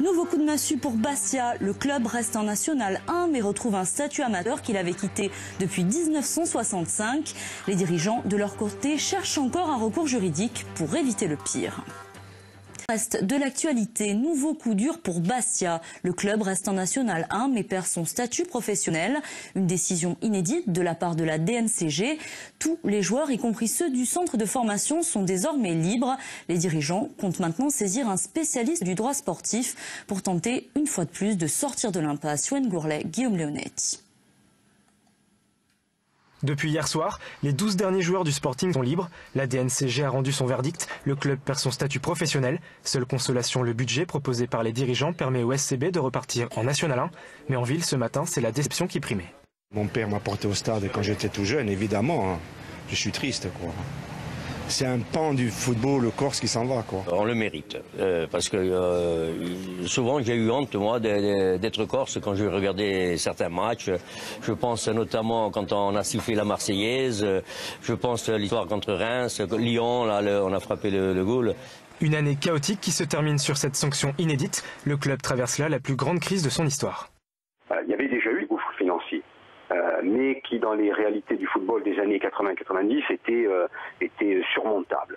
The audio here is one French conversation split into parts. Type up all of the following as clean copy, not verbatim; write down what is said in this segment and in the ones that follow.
Nouveau coup de massue pour Bastia. Le club reste en National 1 mais retrouve un statut amateur qu'il avait quitté depuis 1965. Les dirigeants de leur côté cherchent encore un recours juridique pour éviter le pire. Reste de l'actualité, nouveau coup dur pour Bastia. Le club reste en National 1 mais perd son statut professionnel. Une décision inédite de la part de la DNCG. Tous les joueurs, y compris ceux du centre de formation, sont désormais libres. Les dirigeants comptent maintenant saisir un spécialiste du droit sportif pour tenter une fois de plus de sortir de l'impasse. Yoann Gourlet, Guillaume Leonetti. Depuis hier soir, les 12 derniers joueurs du Sporting sont libres. La DNCG a rendu son verdict. Le club perd son statut professionnel. Seule consolation, le budget proposé par les dirigeants permet au SCB de repartir en National 1. Mais en ville, ce matin, c'est la déception qui primait. Mon père m'a porté au stade quand j'étais tout jeune, évidemment. Je suis triste, quoi. C'est un pan du football corse qui s'en va, quoi. On le mérite, parce que souvent j'ai eu honte, moi, d'être corse quand je regardais certains matchs. Je pense notamment quand on a sifflé la Marseillaise, je pense à l'histoire contre Reims, Lyon, là, on a frappé le goal. Une année chaotique qui se termine sur cette sanction inédite. Le club traverse là la plus grande crise de son histoire. Il y avait déjà eu des gouffres financiers. Mais qui, dans les réalités du football des années 80-90, était surmontable.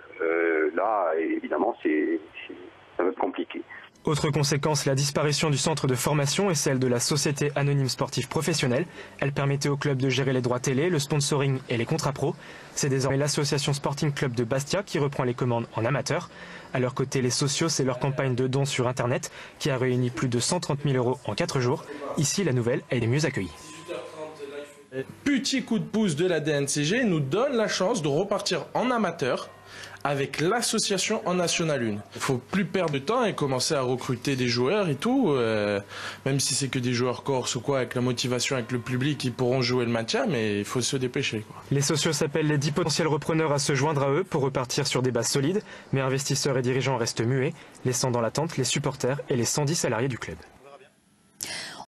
Là, évidemment, ça va être compliqué. Autre conséquence, la disparition du centre de formation et celle de la Société Anonyme Sportive Professionnelle. Elle permettait au club de gérer les droits télé, le sponsoring et les contrats pro. C'est désormais l'association Sporting Club de Bastia qui reprend les commandes en amateur. À leur côté, les socios, c'est leur campagne de dons sur Internet qui a réuni plus de 130 000 € en 4 jours. Ici, la nouvelle, elle est mieux accueillie. Petit coup de pouce de la DNCG nous donne la chance de repartir en amateur avec l'association en National 1. Il ne faut plus perdre de temps et commencer à recruter des joueurs et tout, même si c'est que des joueurs corse ou quoi, avec la motivation, avec le public, ils pourront jouer le maintien, mais il faut se dépêcher, quoi. Les socios s'appellent les 10 potentiels repreneurs à se joindre à eux pour repartir sur des bases solides, mais investisseurs et dirigeants restent muets, laissant dans l'attente les supporters et les 110 salariés du club.